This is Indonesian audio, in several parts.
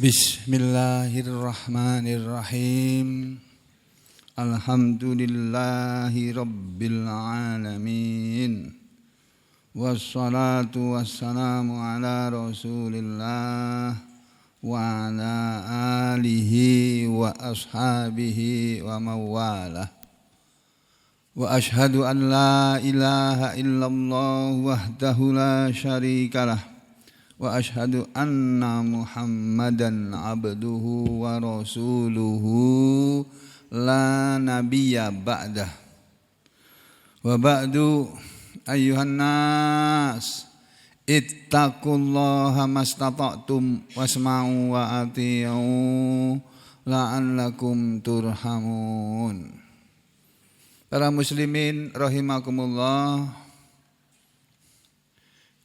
Bismillahirrahmanirrahim. Alhamdulillahi rabbil alamin. Wassalatu wassalamu ala rasulillah wa ala alihi wa ashabihi wa mawalah. Wa ashhadu an la ilaha illallah wahdahu la syarikalah. Wa ashhadu anna Muhammadan abduhu wa rasuluhu la nabiyya ba'dah. Wa ba'du ayyuhan nas ittaqullaha mastata'tum wasma'u wa ati'u la'allakum turhamun. Para muslimin rahimakumullah,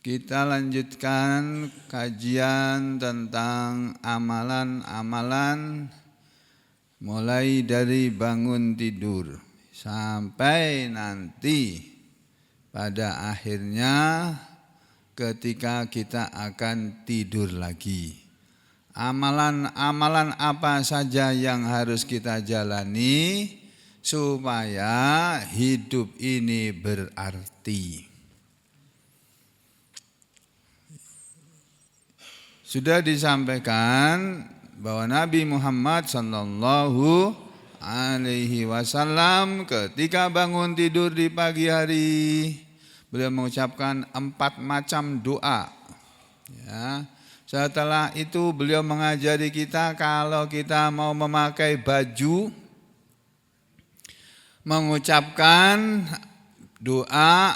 kita lanjutkan kajian tentang amalan-amalan mulai dari bangun tidur sampai nanti pada akhirnya ketika kita akan tidur lagi. Amalan-amalan apa saja yang harus kita jalani supaya hidup ini berarti. Sudah disampaikan bahwa Nabi Muhammad sallallahu alaihi wasallam ketika bangun tidur di pagi hari, beliau mengucapkan 4 macam doa. Ya. Setelah itu beliau mengajari kita kalau kita mau memakai baju, mengucapkan doa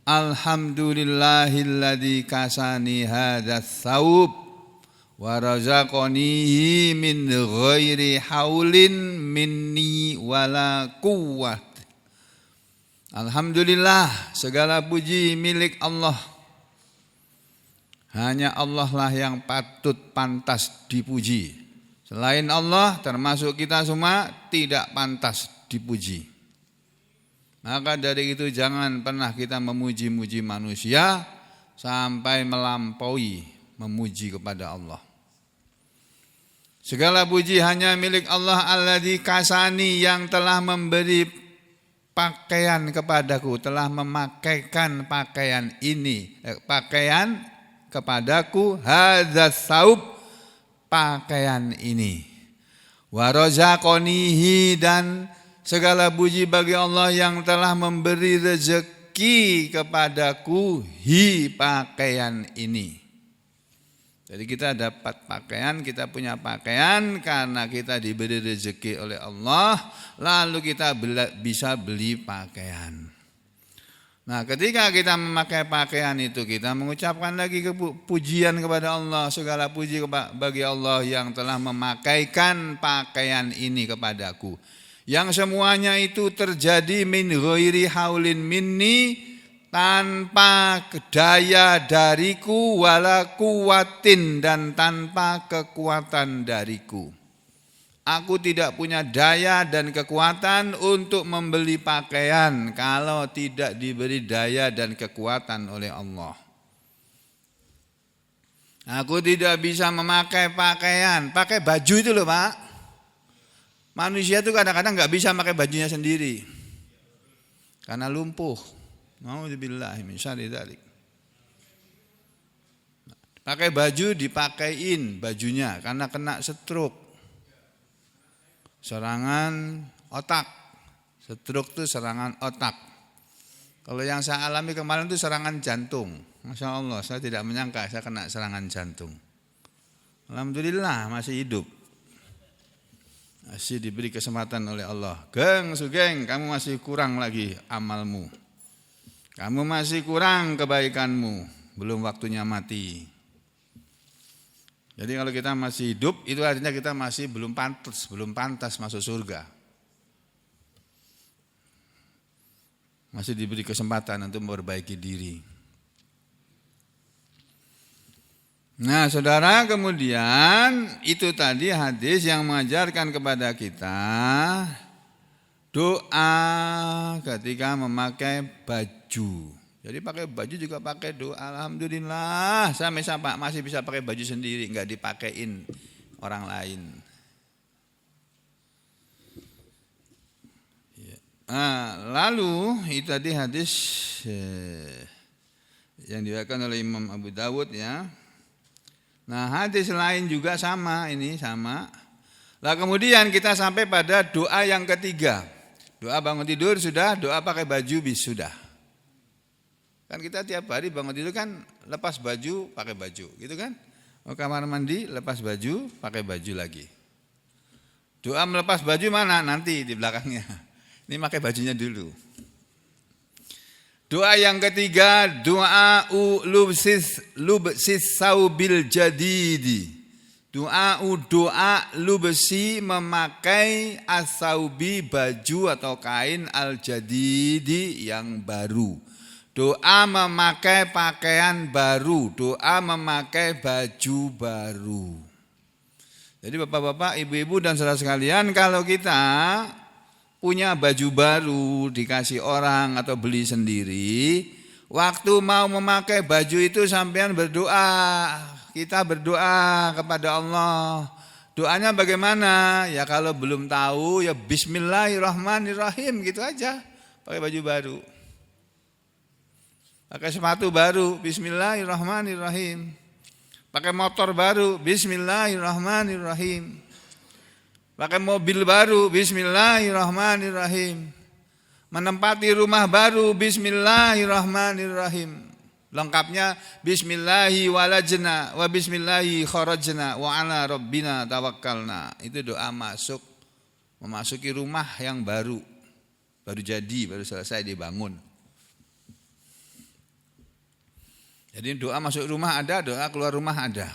Alhamdulillahilladzi kasani hadzal thawb wa razaqanihi min ghairi haulin minni wala quwwat. Alhamdulillah, segala puji milik Allah. Hanya Allah lah yang patut pantas dipuji. Selain Allah termasuk kita semua tidak pantas dipuji. Maka dari itu jangan pernah kita memuji-muji manusia sampai melampaui memuji kepada Allah. Segala puji hanya milik Allah alladzi kasani, yang telah memberi pakaian kepadaku, telah memakaikan pakaian ini, pakaian kepadaku, hadzal tsaub, pakaian ini. Wa razaqanihi, dan segala puji bagi Allah yang telah memberi rezeki kepadaku pakaian ini. Jadi kita dapat pakaian, kita punya pakaian karena kita diberi rezeki oleh Allah, lalu kita bisa beli pakaian. Nah, ketika kita memakai pakaian itu, kita mengucapkan lagi pujian kepada Allah. Segala puji bagi Allah yang telah memakaikan pakaian ini kepadaku. Yang semuanya itu terjadi min ghairi haulin minni, tanpa daya dariku, wala quwwatin, dan tanpa kekuatan dariku. Aku tidak punya daya dan kekuatan untuk membeli pakaian kalau tidak diberi daya dan kekuatan oleh Allah. Aku tidak bisa memakai pakaian, pakai baju itu loh Pak. Manusia itu kadang-kadang nggak bisa pakai bajunya sendiri karena lumpuh. Nauzubillahi min syarri dzalik. Pakai baju dipakaiin bajunya karena kena stroke, serangan otak. Stroke itu serangan otak. Kalau yang saya alami kemarin itu serangan jantung. Masya Allah, saya tidak menyangka saya kena serangan jantung. Alhamdulillah masih hidup. Masih diberi kesempatan oleh Allah. Geng, sugeng, kamu masih kurang lagi amalmu. Kamu masih kurang kebaikanmu. Belum waktunya mati. Jadi kalau kita masih hidup, itu artinya kita masih belum pantas masuk surga. Masih diberi kesempatan untuk memperbaiki diri. Nah saudara, kemudian itu tadi hadis yang mengajarkan kepada kita doa ketika memakai baju. Jadi pakai baju juga pakai doa. Alhamdulillah sampai masih bisa pakai baju sendiri, enggak dipakein orang lain. Nah, lalu itu tadi hadis yang diriwayatkan oleh Imam Abu Dawud ya. Nah, hadis lain juga sama, ini sama. Lah kemudian kita sampai pada doa yang ketiga. Doa bangun tidur sudah, doa pakai baju sudah. Kan kita tiap hari bangun tidur kan lepas baju, pakai baju, gitu kan? Mau kamar mandi, lepas baju, pakai baju lagi. Doa melepas baju mana? Nanti di belakangnya. Ini pakai bajunya dulu. Doa yang ketiga, doa lubsis saubil jadidi. Doa lubsi memakai asaubi baju atau kain al jadidi yang baru. Doa memakai pakaian baru, doa memakai baju baru. Jadi bapak-bapak, ibu-ibu dan saudara sekalian, kalau kita punya baju baru dikasih orang atau beli sendiri, waktu mau memakai baju itu sampean berdoa, kita berdoa kepada Allah. Doanya bagaimana? Ya kalau belum tahu ya bismillahirrahmanirrahim gitu aja, pakai baju baru. Pakai sepatu baru, bismillahirrahmanirrahim. Pakai motor baru, bismillahirrahmanirrahim. Pakai mobil baru, bismillahirrahmanirrahim. Menempati rumah baru, bismillahirrahmanirrahim. Lengkapnya, bismillahi walajna, wa bismillahi kharajna, wa ala rabbina tawakkalna. Itu doa memasuki rumah yang baru jadi, baru selesai dibangun. Jadi doa masuk rumah ada, doa keluar rumah ada.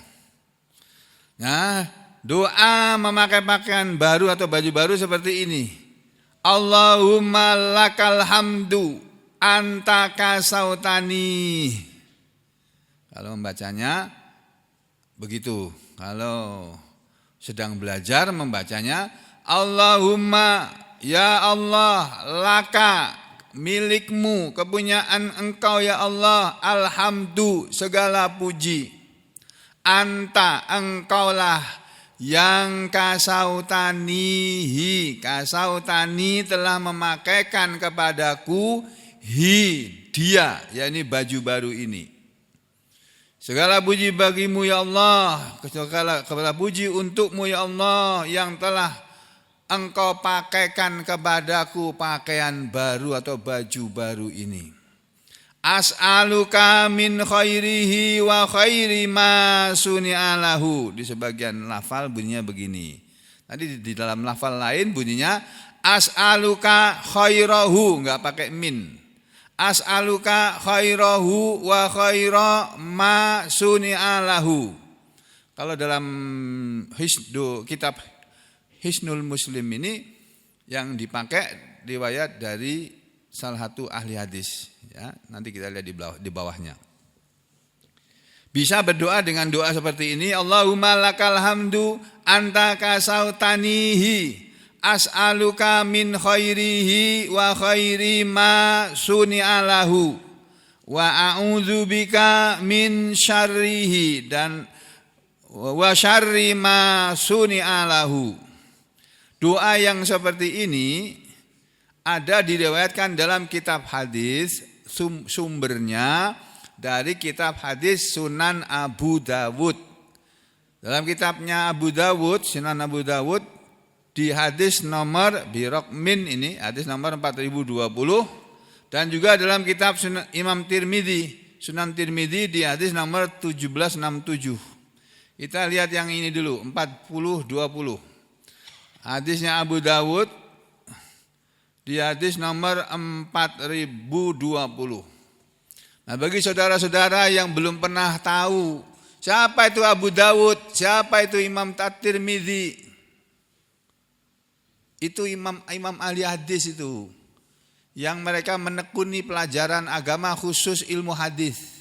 Nah, doa memakai pakaian baru atau baju baru seperti ini. Allahumma lakal hamdu anta kasautani. Kalau membacanya begitu. Kalau sedang belajar membacanya Allahumma ya Allah laka milikmu, kepunyaan engkau ya Allah, alhamdu segala puji, anta engkaulah yang kasautani telah memakaikan kepadaku dia, yakni baju baru ini. Segala puji bagimu ya Allah, segala puji untukmu ya Allah yang telah engkau pakaikan kepadaku pakaian baru atau baju baru ini. As'aluka min khairihi wa khairi ma suni'alahu. Di sebagian lafal bunyinya begini. Tadi di dalam lafal lain bunyinya as'aluka khairahu, enggak pakai min. As'aluka khairahu wa khaira ma suni'alahu. Kalau dalam kitab Hisnul Muslim ini yang dipakai riwayat dari salah satu ahli hadis. Ya, nanti kita lihat di bawahnya. Bisa berdoa dengan doa seperti ini. Allahumma lakal hamdu anta kasautanihi as'aluka min khairihi wa khairi ma suni'alahu wa a'udzubika min syarrihi dan wa syarri ma suni'alahu. Doa yang seperti ini ada diriwayatkan dalam kitab hadis, sumbernya dari kitab hadis Sunan Abu Dawud. Dalam kitabnya Abu Dawud, Sunan Abu Dawud, di hadis nomor birokmin ini, hadis nomor 4020, dan juga dalam kitab Imam Tirmidzi, Sunan Tirmidzi di hadis nomor 1767. Kita lihat yang ini dulu, 4020. Hadisnya Abu Dawud di hadis nomor 4020. Nah, bagi saudara-saudara yang belum pernah tahu siapa itu Abu Dawud, siapa itu Imam Tirmidzi, itu imam ahli hadis itu, yang mereka menekuni pelajaran agama khusus ilmu hadis.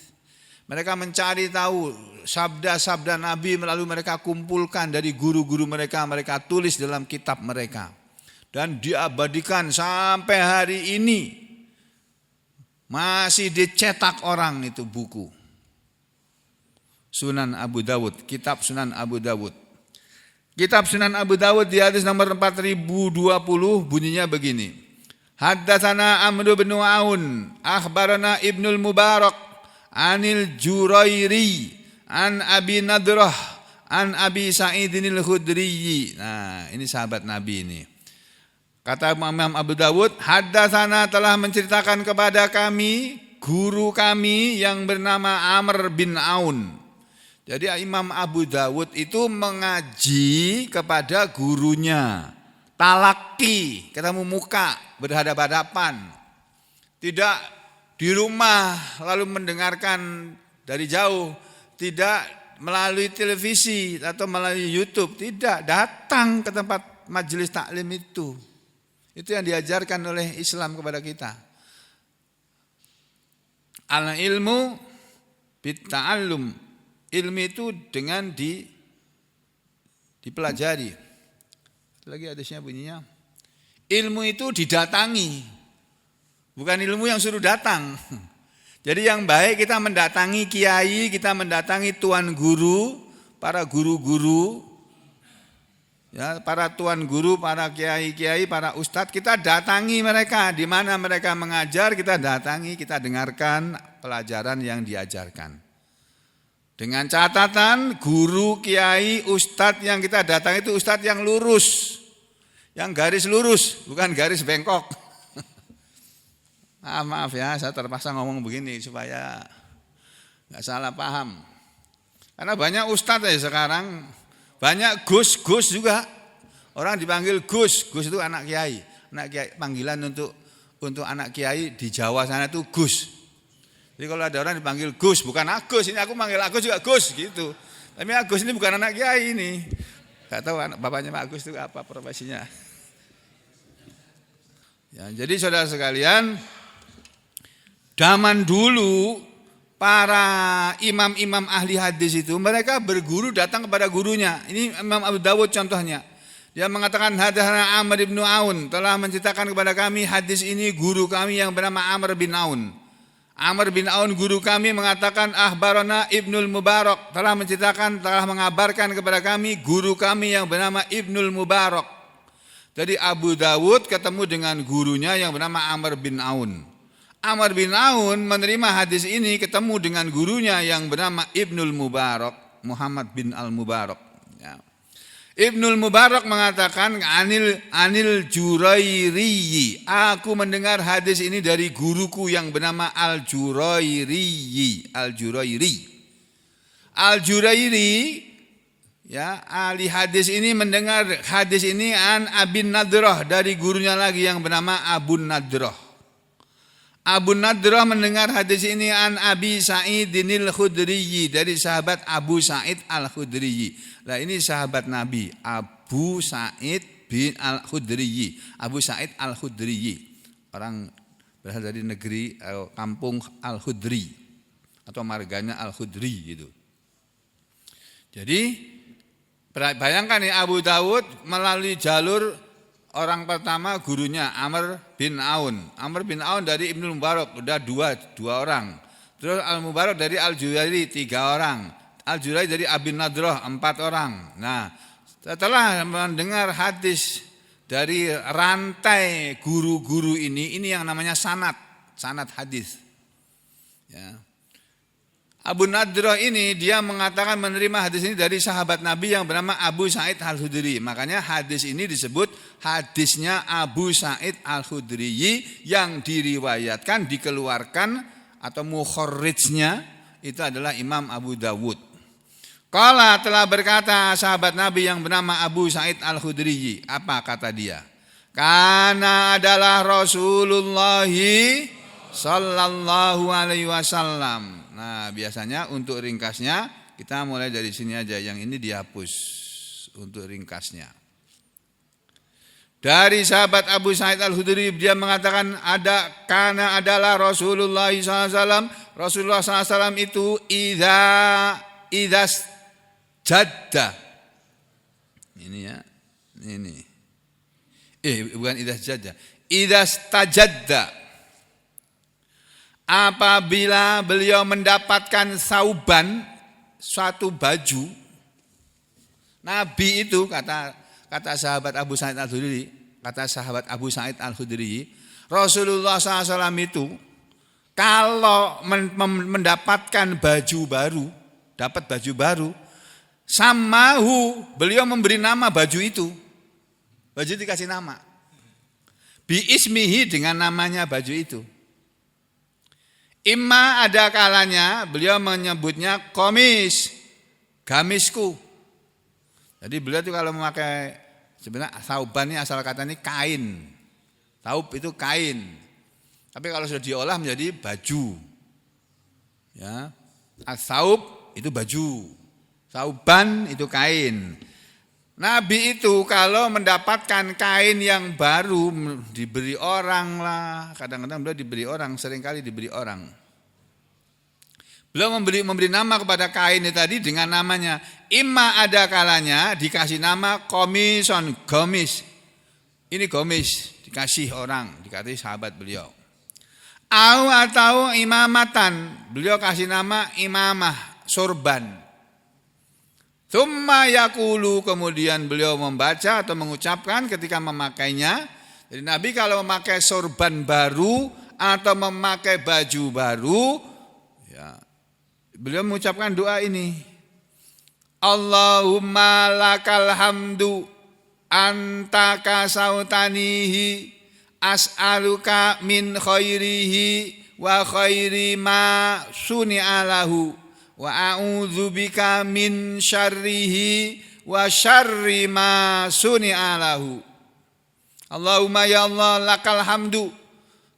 Mereka mencari tahu sabda-sabda Nabi, melalui mereka kumpulkan dari guru-guru mereka, mereka tulis dalam kitab mereka. Dan diabadikan sampai hari ini. Masih dicetak orang itu buku. Sunan Abu Dawud, kitab Sunan Abu Dawud. Kitab Sunan Abu Dawud di hadis nomor 4020 bunyinya begini. Haddatsana Amr bin Aun, akhbarana Ibnul Mubarak, anil Jurairi, an Abi Nadrah, an Abi Sa'idin al-Khudri. Nah, ini sahabat Nabi ini. Kata Imam Abu Dawud, haddatsana telah menceritakan kepada kami guru kami yang bernama Amr bin Aun. Jadi Imam Abu Dawud itu mengaji kepada gurunya. Talaki, ketemu muka, berhadapan-hadapan. Tidak di rumah lalu mendengarkan dari jauh, tidak melalui televisi atau melalui YouTube, tidak, datang ke tempat majelis taklim itu. Itu yang diajarkan oleh Islam kepada kita. Al-ilmu bitta'allum. Ilmu itu dengan dipelajari. Lagi hadisnya bunyinya. Ilmu itu didatangi. Bukan ilmu yang suruh datang. Jadi yang baik kita mendatangi kiai, kita mendatangi tuan guru, para guru-guru, ya, para tuan guru, para kiai-kiai, para ustadz, kita datangi mereka. Di mana mereka mengajar, kita datangi, kita dengarkan pelajaran yang diajarkan. Dengan catatan guru, kiai, ustadz yang kita datangi itu ustadz yang lurus, yang garis lurus, bukan garis bengkok. Maaf ya, saya terpaksa ngomong begini supaya nggak salah paham. Karena banyak ustadz ya sekarang, banyak gus juga. Orang dipanggil gus itu anak kiai. Anak kiai panggilan untuk anak kiai di Jawa sana itu gus. Jadi kalau ada orang dipanggil gus, bukan Agus, ini aku manggil Agus juga gus gitu. Tapi Agus ini bukan anak kiai ini. Gak tahu anak bapaknya Pak Agus itu apa profesinya. Ya, jadi saudara sekalian, zaman dulu para imam-imam ahli hadis itu mereka berguru datang kepada gurunya. Ini Imam Abu Dawud contohnya. Dia mengatakan hadatsana Amr bin Aun telah menceritakan kepada kami hadis ini guru kami yang bernama Amr bin Aun. Amr bin Aun guru kami mengatakan akhbarana Ibnul Mubarak telah menceritakan, telah mengabarkan kepada kami guru kami yang bernama Ibnul Mubarak. Jadi Abu Dawud ketemu dengan gurunya yang bernama Amr bin Aun. Amr bin Aun menerima hadis ini ketemu dengan gurunya yang bernama Ibnul Mubarak, Muhammad bin Al-Mubarak. Ya. Ibnul Mubarak mengatakan anil Jurairi. Aku mendengar hadis ini dari guruku yang bernama Al-Jurairi. Al-Jurairi ya, ahli hadis ini mendengar hadis ini an Abin Nadrah dari gurunya lagi yang bernama Abu Nadrah. Abu Nadrah mendengar hadis ini an Abi Sa'idin al-Khudri dari sahabat Abu Sa'id al-Khudri. Nah ini sahabat Nabi Abu Sa'id bin al-Khudri. Abu Sa'id al-Khudri. Orang berasal dari negeri kampung al-Khudri atau marganya al-Khudri gitu. Jadi bayangkan nih Abu Dawud melalui jalur orang pertama gurunya Amr bin Aun. Amr bin Aun dari Ibnul Mubarak udah dua orang. Terus Al-Mubarak dari Al-Jurairi 3 orang. Al-Jurairi dari Abin Nadrah 4 orang. Nah, setelah mendengar hadis dari rantai guru-guru ini yang namanya sanad hadis. Ya. Abu Nadrah ini dia mengatakan menerima hadis ini dari sahabat Nabi yang bernama Abu Sa'id al-Khudri. Makanya hadis ini disebut hadisnya Abu Sa'id al-Khudri yang diriwayatkan, dikeluarkan atau mukharrijnya itu adalah Imam Abu Dawud. Qala telah berkata sahabat Nabi yang bernama Abu Sa'id al-Khudri. Apa kata dia? Karena adalah Rasulullah sallallahu alaihi wasallam. Nah, biasanya untuk ringkasnya kita mulai dari sini aja, yang ini dihapus untuk ringkasnya. Dari sahabat Abu Sa'id al-Khudri dia mengatakan karena adalah Rasulullah SAW. Rasulullah SAW itu idas jadda. Ini ya, ini. Bukan idas jadda. Idas tajadda. apabila beliau mendapatkan sauban, suatu baju. Nabi itu kata sahabat Abu Sa'id Al-Khudri, Rasulullah SAW itu kalau mendapatkan baju baru, dapat baju baru, samahu, beliau memberi nama baju itu. Baju dikasih nama. Bi ismihi, dengan namanya baju itu. Imma, ada kalanya beliau menyebutnya komis, gamisku. Jadi beliau itu kalau memakai, sebenarnya sauban ini asal kata ini kain. Taub itu kain. Tapi kalau sudah diolah menjadi baju. Ya. As-saub itu baju. Sauban itu kain. Nabi itu kalau mendapatkan kain yang baru diberi orang lah. Kadang-kadang beliau diberi orang, seringkali diberi orang. Beliau memberi nama kepada kain ini tadi dengan namanya. Imma, ada kalanya dikasih nama komison, gomis. Ini gomis, dikasih orang, dikasih sahabat beliau. Atau imamatan, beliau kasih nama imamah, sorban. Tsumma yaqulu, kemudian beliau membaca atau mengucapkan ketika memakainya. Jadi Nabi kalau memakai sorban baru atau memakai baju baru, ya, beliau mengucapkan doa ini. Allahumma lakal hamdu anta kasautanihi as'aluka min khairihi wa khairi ma suni'alahu wa a'udzubika min syarrihi wa syarri ma suni'alahu. Allahumma ya Allah, lakal hamdu,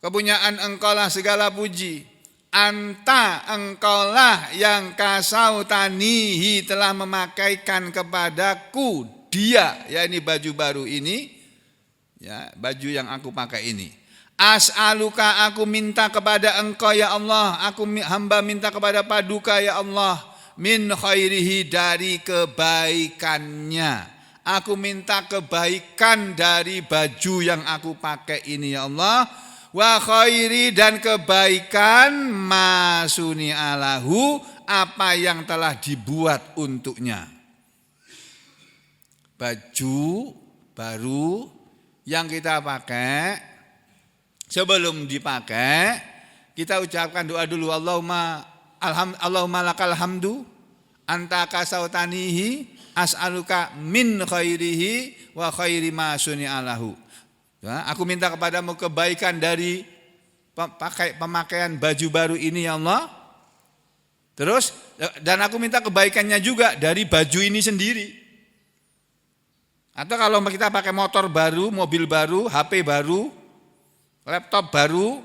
kepunyaan engkaulah segala puji. Anta, engkaulah yang kasautanihi, telah memakaikan kepadaku dia, ya ini baju baru ini, ya baju yang aku pakai ini. As'aluka, aku minta kepada engkau ya Allah, aku hamba minta kepada paduka ya Allah, min khairihi, dari kebaikannya. Aku minta kebaikan dari baju yang aku pakai ini ya Allah. Wa khairi, dan kebaikan masuni alahu, apa yang telah dibuat untuknya. Baju baru yang kita pakai, sebelum dipakai kita ucapkan doa dulu. Allahumma lakal hamdu anta kasautanihi as'aluka min khairihi wa khairi ma suni'alahu. Ya, aku minta kepadamu kebaikan dari pemakaian baju baru ini ya Allah. Terus, dan aku minta kebaikannya juga dari baju ini sendiri. Atau kalau kita pakai motor baru, mobil baru, HP baru, laptop baru,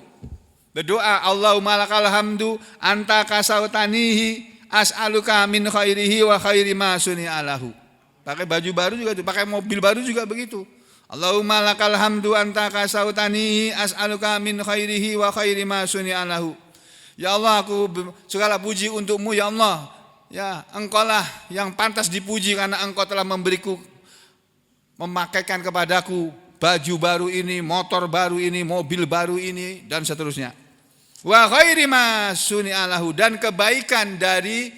berdoa Allahumma lakal hamdu anta kasautanihi as'aluka min khairihi wa khairi ma suni'alahu. Pakai baju baru juga itu, pakai mobil baru juga begitu. Allahumma lakal hamdu anta kasautanihi as'aluka min khairihi wa khairi ma suni'alahu. Ya Allah, aku segala puji untukmu ya Allah. Ya, engkaulah yang pantas dipuji karena engkau telah memberiku, memakaikan kepadaku baju baru ini, motor baru ini, mobil baru ini, dan seterusnya. Wa khairi ma suni'alahu, dan kebaikan dari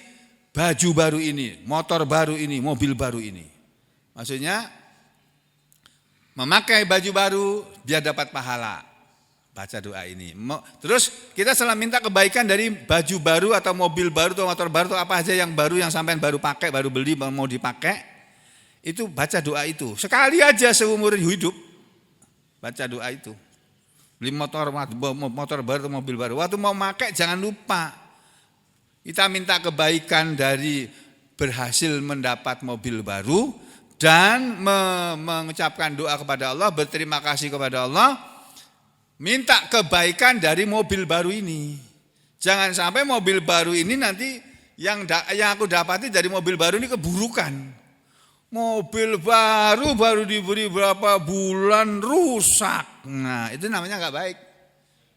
baju baru ini, motor baru ini, mobil baru ini. Maksudnya memakai baju baru biar dapat pahala. Baca doa ini. Terus kita selalu minta kebaikan dari baju baru atau mobil baru atau motor baru atau apa aja yang baru, yang sampean baru pakai, baru beli, mau dipakai. Itu baca doa itu. Sekali aja seumur hidup baca doa itu. Beli motor baru atau mobil baru, waktu mau pakai jangan lupa kita minta kebaikan dari berhasil mendapat mobil baru, dan mengucapkan doa kepada Allah, berterima kasih kepada Allah, minta kebaikan dari mobil baru ini. Jangan sampai mobil baru ini nanti yang aku dapati dari mobil baru ini keburukan. Mobil baru diberi berapa bulan rusak. Nah, itu namanya enggak baik.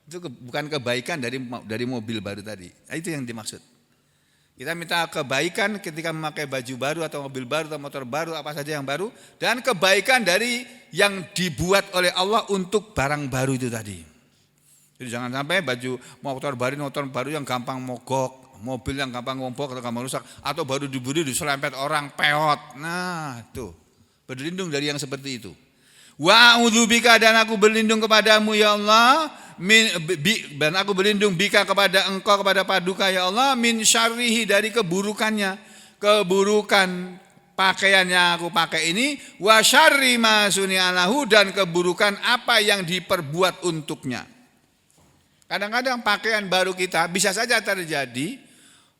Itu bukan kebaikan dari mobil baru tadi. Nah, itu yang dimaksud. Kita minta kebaikan ketika memakai baju baru atau mobil baru atau motor baru, apa saja yang baru, dan kebaikan dari yang dibuat oleh Allah untuk barang baru itu tadi. Jadi jangan sampai baju motor baru yang gampang mogok, mobil yang gampang ngompok atau gampang rusak, atau baru dibeli diserempet orang peot. Nah, tuh. Berlindung dari yang seperti itu. Wa a'udzubika, dan aku berlindung kepadamu ya Allah, dan aku berlindung bika kepada engkau, kepada paduka ya Allah, min syarrihi, dari keburukannya, keburukan pakaian yang aku pakai ini, wa syarri ma suni'alahu, dan keburukan apa yang diperbuat untuknya. Kadang-kadang pakaian baru kita bisa saja terjadi,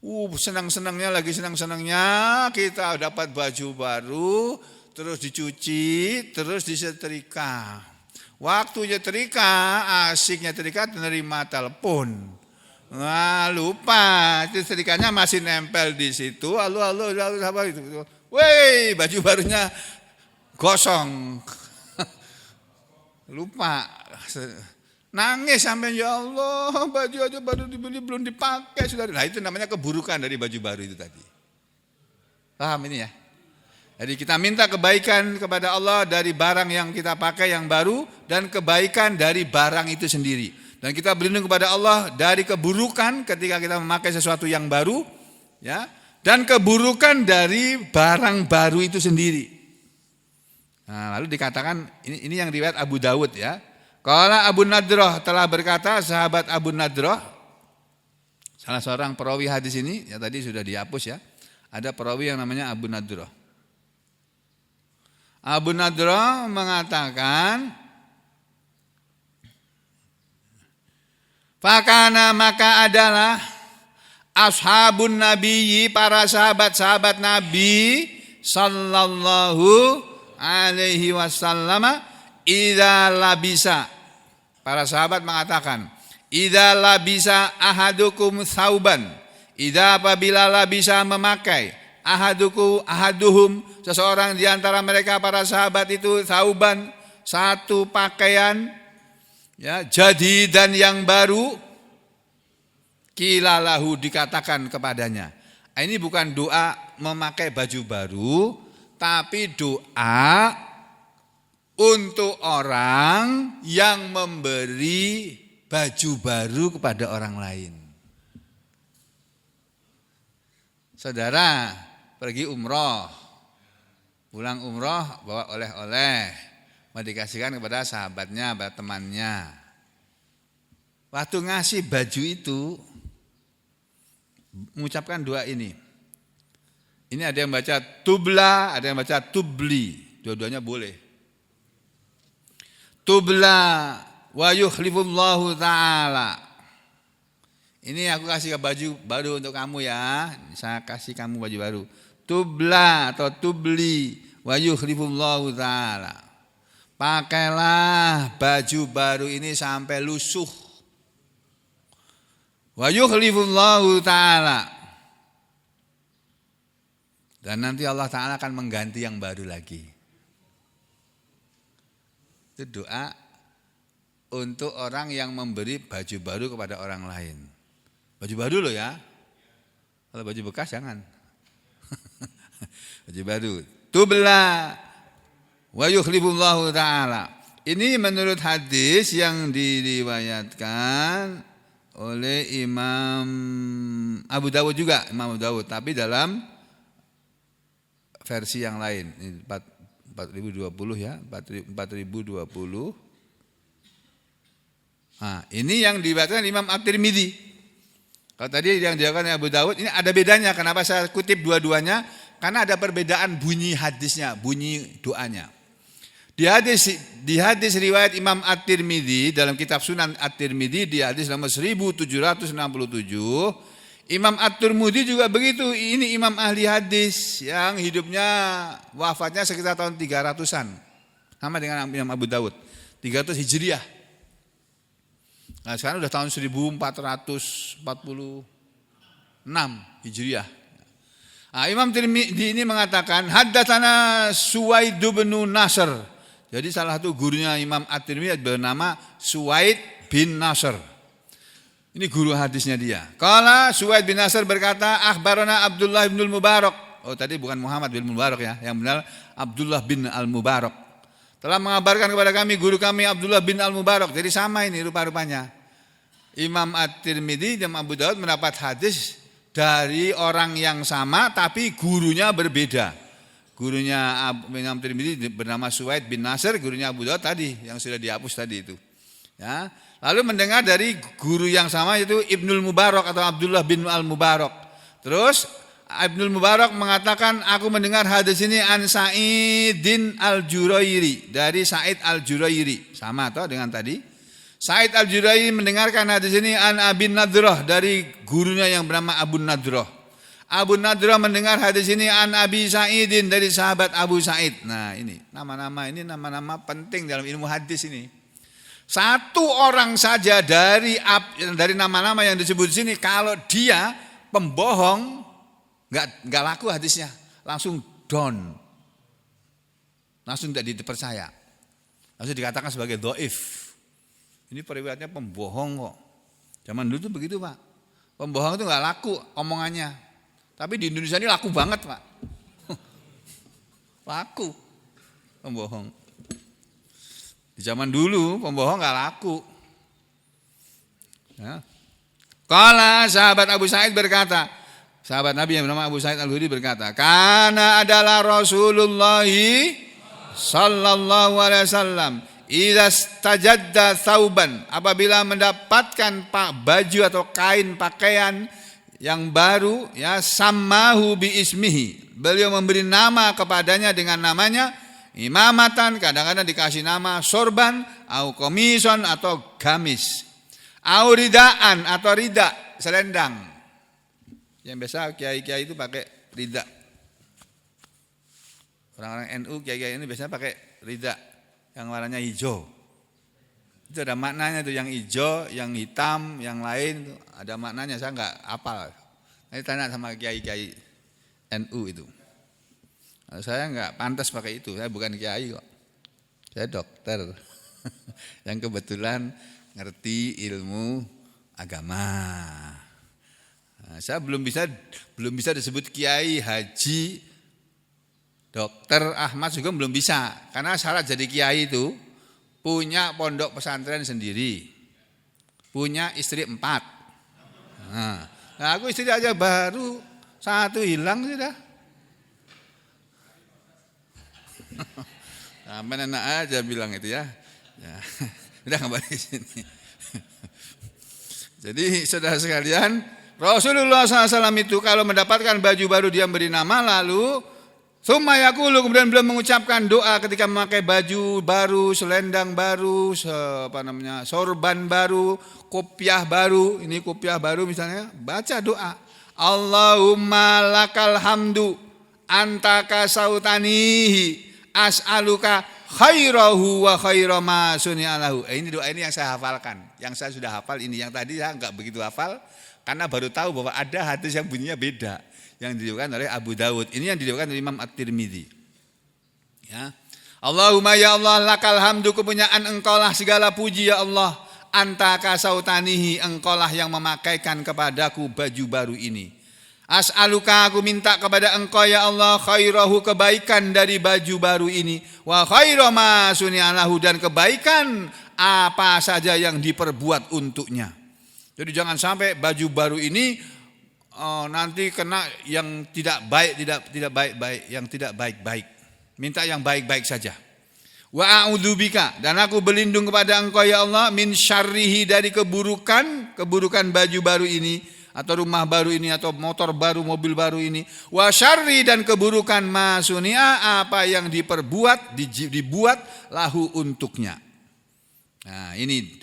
lagi senang-senangnya kita dapat baju baru, terus dicuci, terus disetrika. Waktu nyetrika, asik nyetrika, menerima telepon. Nah, lupa, setrikanya masih nempel di situ. Halo, apa itu? Woi, baju barunya gosong. Lupa. Nangis sampai, ya Allah, baju aja baru dibeli belum dipakai sudah. Nah, itu namanya keburukan dari baju baru itu tadi. Paham ini ya? Jadi kita minta kebaikan kepada Allah dari barang yang kita pakai yang baru, dan kebaikan dari barang itu sendiri. Dan kita berlindung kepada Allah dari keburukan ketika kita memakai sesuatu yang baru, ya, dan keburukan dari barang baru itu sendiri. Nah, lalu dikatakan ini yang riwayat Abu Dawud ya. Qala Abu Nadrah, telah berkata sahabat Abu Nadrah, salah seorang perawi hadis ini, ya tadi sudah dihapus ya. Ada perawi yang namanya Abu Nadrah. Abu Nadrah mengatakan, fakana, maka adalah ashabun nabiyyi, para sahabat-sahabat Nabi sallallahu alaihi wasallam, idza labisa, para sahabat mengatakan, idza labisa ahadukum thauban, idza apabila labisa memakai, ahaduhum, seseorang di antara mereka para sahabat itu, thauban, satu pakaian, ya, jadi dan yang baru, kilalahu, dikatakan kepadanya. Ini bukan doa memakai baju baru, tapi doa untuk orang yang memberi baju baru kepada orang lain. Saudara pergi umroh, pulang umroh bawa oleh-oleh, mau dikasihkan kepada sahabatnya, kepada temannya. Waktu ngasih baju itu, mengucapkan doa ini. Ini ada yang baca tubla, ada yang baca tubli, dua-duanya boleh. Tubla wa yukhlifullahu ta'ala. Ini aku kasih baju baru untuk kamu ya. Saya kasih kamu baju baru. Tubla atau tubli wa yukhlifullahu ta'ala. Pakailah baju baru ini sampai lusuh. Wa yukhlifullahu ta'ala. Dan nanti Allah Ta'ala akan mengganti yang baru lagi. Itu doa untuk orang yang memberi baju baru kepada orang lain. Baju baru loh ya. Kalau baju bekas jangan. Baju baru. Tubla wa yukhlifullahu ta'ala. Ini menurut hadis yang diriwayatkan oleh Imam Abu Dawud juga, Imam Abu Dawud, tapi dalam versi yang lain. Ini 4020 ya, 4020. Nah, ini yang diriwayatkan Imam At-Tirmidzi. Kalau tadi yang diriwayatkan Abu Dawud, ini ada bedanya. Kenapa saya kutip dua-duanya? Karena ada perbedaan bunyi hadisnya, bunyi doanya. Di hadis riwayat Imam At-Tirmidzi dalam kitab Sunan At-Tirmidzi di hadis nomor 1767, Imam At-Tirmidzi juga begitu. Ini imam ahli hadis yang hidupnya, wafatnya sekitar tahun 300-an. Sama dengan Imam Abu Dawud, 300 Hijriah. Nah, sekarang udah tahun 1446 Hijriah. Nah, Imam Tirmidzi ini mengatakan haddatsana Suwaid bin Nasr. Jadi salah satu gurunya Imam At-Tirmidzi bernama Suwaid bin Nasr. Ini guru hadisnya dia. Qala Suwaid bin Nasr berkata, akhbarana Abdullah bin Al-Mubarak. Oh, tadi bukan Muhammad bin Mubarak ya, yang benar Abdullah bin Al-Mubarak. Telah mengabarkan kepada kami guru kami Abdullah bin Al-Mubarak. Jadi sama ini rupa-rupanya. Imam At-Tirmidzi dan Abu Daud mendapat hadis dari orang yang sama tapi gurunya berbeda. Gurunya Imam At-Tirmidzi bernama Suwaid bin Nasr, gurunya Abu Daud tadi yang sudah dihapus tadi itu. Ya. Lalu mendengar dari guru yang sama yaitu Ibnul Mubarak atau Abdullah bin Al-Mubarak. Terus Ibnul Mubarak mengatakan, aku mendengar hadis ini an Sa'idin Al-Jurairi, dari Sa'id Al-Jurairi. Sama atau dengan tadi? Sa'id Al-Jurairi mendengarkan hadis ini an Abi Nadrah, dari gurunya yang bernama Abu Nadrah. Abu Nadrah mendengar hadis ini an Abi Sa'idin, dari sahabat Abu Sa'id. Nah, ini nama-nama penting dalam ilmu hadis ini. Satu orang saja dari nama-nama yang disebut sini, kalau dia pembohong, Enggak laku hadisnya, langsung down, langsung tidak dipercaya, langsung dikatakan sebagai dhaif. Ini periwayatnya pembohong kok. Zaman dulu tuh begitu Pak, pembohong itu enggak laku omongannya, tapi di Indonesia ini laku banget Pak, laku pembohong. Di zaman dulu pembohong enggak laku. Ya. Kala sahabat Abu Sa'id berkata, sahabat Nabi yang bernama Abu Sa'id Al-Khudri berkata, karena adalah Rasulullah sallallahu alaihi wasallam idza stajadda thauban, apabila mendapatkan baju atau kain pakaian yang baru, ya, sammahu bi ismihi, beliau memberi nama kepadanya dengan namanya, imamatan, kadang-kadang dikasih nama sorban, au komison atau gamis, au ridaan atau rida, selendang. Yang biasa kiai-kiai itu pakai rida. Orang-orang NU kiai-kiai ini biasanya pakai rida yang warnanya hijau. Itu ada maknanya tuh, yang hijau, yang hitam, yang lain itu ada maknanya, saya enggak hafal. Nanti tanya sama kiai-kiai NU itu. Saya enggak pantas pakai itu, saya bukan kiai kok. Saya dokter. Yang kebetulan ngerti ilmu agama. Nah, saya belum bisa disebut kiai, haji, dokter, Ahmad juga belum bisa. Karena syarat jadi kiai itu punya pondok pesantren sendiri, punya istri 4. Nah aku istri aja baru 1 hilang sudah. Sampai enak aja bilang itu ya. Udah kembali sini. Jadi saudara sekalian, Rasulullah SAW itu kalau mendapatkan baju baru dia beri nama, lalu summa yaqulu, kemudian beliau mengucapkan doa ketika memakai baju baru, selendang baru, sorban baru, kopiah baru. Ini kopiah baru misalnya, baca doa. Allahumma lakal hamdu anta kasautanihi as'aluka khairahu wa khaira ma suni'alahu. Ini doa ini yang saya hafalkan, yang saya sudah hafal ini, yang tadi saya enggak begitu hafal. Karena baru tahu bahwa ada hadis yang bunyinya beda, yang diriwayatkan oleh Abu Dawud. Ini yang diriwayatkan oleh Imam At-Tirmidzi. Ya. Allahumma ya Allah lakal hamdu, kepunyaan engkaulah segala puji ya Allah. Anta kasautanihi, engkaulah yang memakaikan kepadaku baju baru ini. As'aluka, aku minta kepada engkau ya Allah, khairahu, kebaikan dari baju baru ini. Wa khaira ma suni'alahu, dan kebaikan apa saja yang diperbuat untuknya. Jadi jangan sampai baju baru ini nanti kena yang tidak baik, tidak baik-baik, yang tidak baik-baik. Minta yang baik-baik saja. Wa a'udzubika, dan aku berlindung kepada engkau ya Allah, min syarrihi, dari keburukan baju baru ini, atau rumah baru ini, atau motor baru, mobil baru ini. Wa syarri, dan keburukan ma suni'a, apa yang dibuat lahu untuknya. Nah ini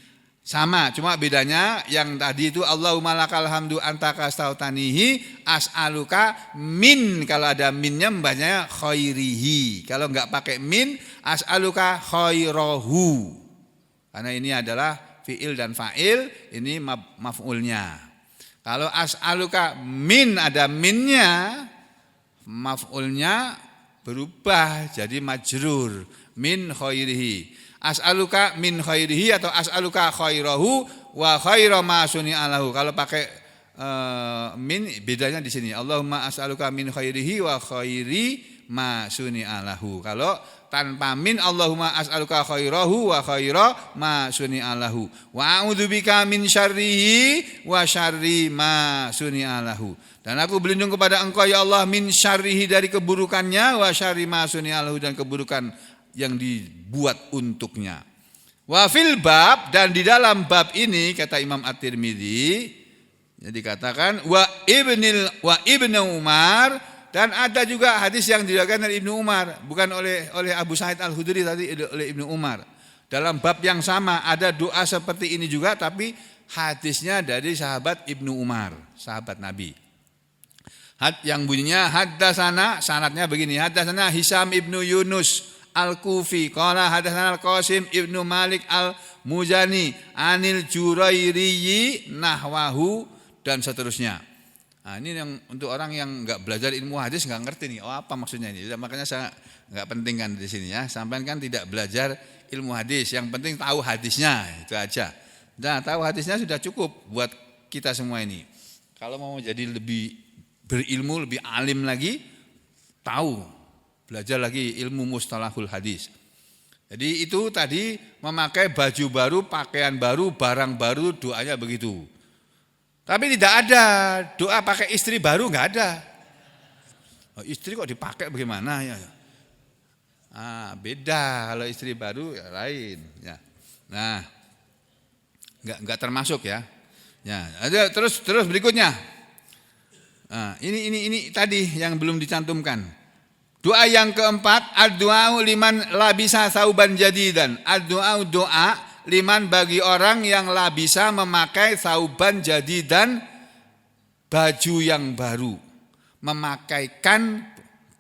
sama, cuma bedanya yang tadi itu Allahumma lakal hamdu anta kastautanihi as'aluka min, kalau ada minnya membacanya khairihi, kalau enggak pakai min as'aluka khairahu, karena ini adalah fi'il dan fa'il, ini maf'ulnya. Kalau as'aluka min ada minnya, maf'ulnya berubah jadi majrur, min khairihi. As'aluka min khairihi atau as'aluka khairahu wa khaira ma suni'alahu. Kalau pakai min, bedanya di sini. Allahumma as'aluka min khairihi wa khairi ma suni'alahu. Kalau tanpa min, Allahumma as'aluka khairahu wa khaira ma suni'alahu wa a'udzubika min syarrihi wa syarri ma suni'alahu. Dan aku berlindung kepada Engkau ya Allah min syarrihi, dari keburukannya, wa syarri ma suni'alahu, dan keburukan yang dibuat untuknya. Wa fil bab, dan di dalam bab ini kata Imam At-Tirmidzi, jadi dikatakan wa ibnu Umar, dan ada juga hadis yang diriwayatkan dari Ibnu Umar, bukan oleh Abu Sa'id Al-Khudri tadi, oleh Ibnu Umar. Dalam bab yang sama ada doa seperti ini juga, tapi hadisnya dari sahabat Ibnu Umar, sahabat Nabi. Yang bunyinya haddatsana, sanadnya begini, haddatsana Hisam ibnu Yunus Al-Kufi, qala haddatsana Al-Qasim ibnu Malik Al-Muzani anil Jurairiyyi nahwahu, dan seterusnya. Nah, ini yang untuk orang yang enggak belajar ilmu hadis enggak ngerti nih, oh apa maksudnya ini. Makanya saya enggak penting kan di sini ya. Sampai kan tidak belajar ilmu hadis, yang penting tahu hadisnya, itu aja. Nah, tahu hadisnya sudah cukup buat kita semua ini. Kalau mau jadi lebih berilmu, lebih alim lagi, tahu, belajar lagi ilmu mustalahul hadis. Jadi itu tadi memakai baju baru, pakaian baru, barang baru, doanya begitu. Tapi tidak ada doa pakai istri baru, enggak ada. Oh, istri kok dipakai bagaimana ya? Beda kalau istri baru ya lain. Ya. Nah, enggak termasuk ya. Ya, ada terus berikutnya. Nah, ini tadi yang belum dicantumkan. Doa yang keempat, ad-du'a liman labisa sauban jadidan. Ad-du'a doa liman bagi orang yang labisa memakai sauban jadidan, baju yang baru. Memakaikan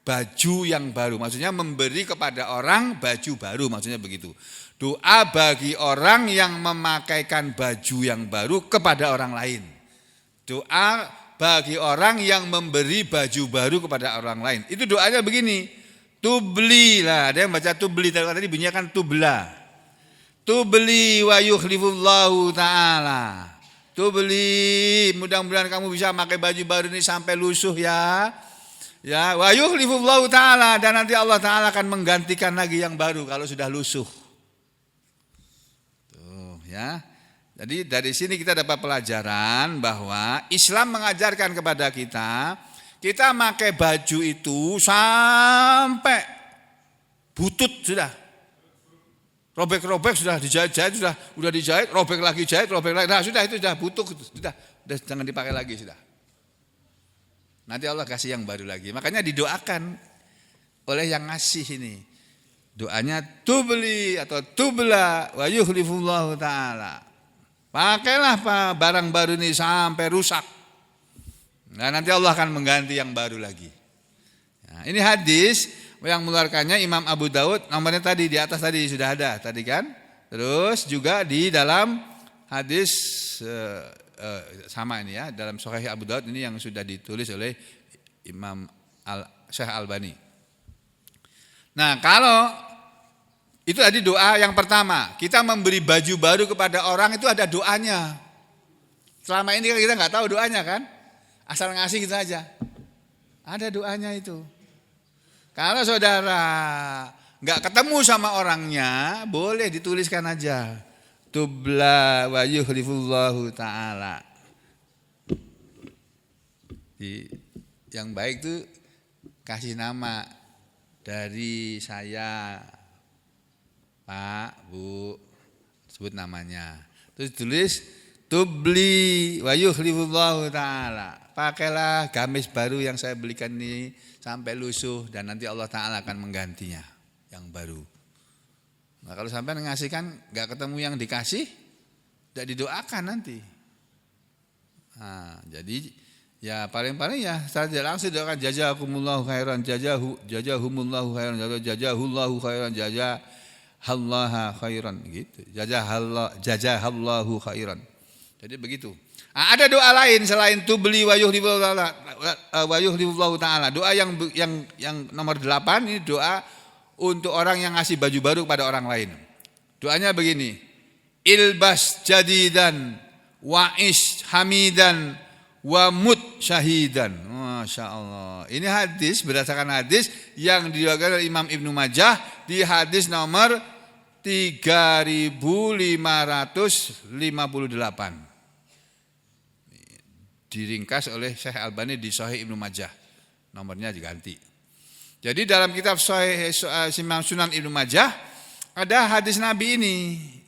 baju yang baru, maksudnya memberi kepada orang baju baru, maksudnya begitu. Doa bagi orang yang memakaikan baju yang baru kepada orang lain. Doa bagi orang yang memberi baju baru kepada orang lain. Itu doanya begini. Tubli lah, ada yang baca tubli, tadi bunyinya kan tubla. Tubli wa yukhlifullahu ta'ala. Tubli, mudah-mudahan kamu bisa pakai baju baru ini sampai lusuh ya. Ya, wa yukhlifullahu ta'ala, dan nanti Allah Ta'ala akan menggantikan lagi yang baru kalau sudah lusuh. Tuh ya. Jadi dari sini kita dapat pelajaran bahwa Islam mengajarkan kepada kita pakai baju itu sampai butut sudah. Robek-robek sudah dijahit-jahit, sudah dijahit, robek lagi jahit, robek lagi. Nah, sudah itu sudah butut, sudah jangan dipakai lagi sudah. Nanti Allah kasih yang baru lagi. Makanya didoakan oleh yang ngasih ini. Doanya tubli atau tubla wa yukhlifullahu ta'ala. Pakailah barang baru ini sampai rusak. Nah, nanti Allah akan mengganti yang baru lagi. Nah, ini hadis yang mengeluarkannya Imam Abu Daud, nomornya tadi di atas tadi sudah ada tadi kan. Terus juga di dalam hadis sama ini ya, dalam Sahih Abu Daud ini yang sudah ditulis oleh Imam Syekh Albani. Nah, kalau itu tadi doa yang pertama, kita memberi baju baru kepada orang itu ada doanya. Selama ini kita nggak tahu doanya kan, asal ngasih gitu aja. Ada doanya itu. Kalau saudara nggak ketemu sama orangnya, boleh dituliskan aja. Tubla wa yukhlifullahu ta'ala. Yang baik tuh kasih nama dari saya, Pak, Bu, sebut namanya. Terus tulis tubli wa yukhlifullahu ta'ala. Pakailah gamis baru yang saya belikan ini sampai lusuh dan nanti Allah Ta'ala akan menggantinya yang baru. Nah, kalau sampai ngasihkan enggak ketemu yang dikasih, tidak didoakan nanti. Nah, jadi ya paling-paling ya secara langsung doakan jazakumullahu khairan, jazahumullahu khairan, jazahullahu khairan, jazahallaha khairan gitu. Jazahallahu khairan. Jadi begitu. Nah, ada doa lain selain tubli wa yuhlifullahu ta'ala. Doa yang nomor 8 ini doa untuk orang yang ngasih baju baru kepada orang lain. Doanya begini. Ilbas jadidan wa'ish hamidan wa mut syahidan. Masya Allah. Ini hadis berdasarkan hadis yang diriwayatkan oleh Imam Ibnu Majah di hadis nomor 3558. Diringkas oleh Syekh Albani di Sahih Ibnu Majah. Nomornya diganti. Jadi dalam kitab Sahih Sunan Ibnu Majah ada hadis Nabi ini.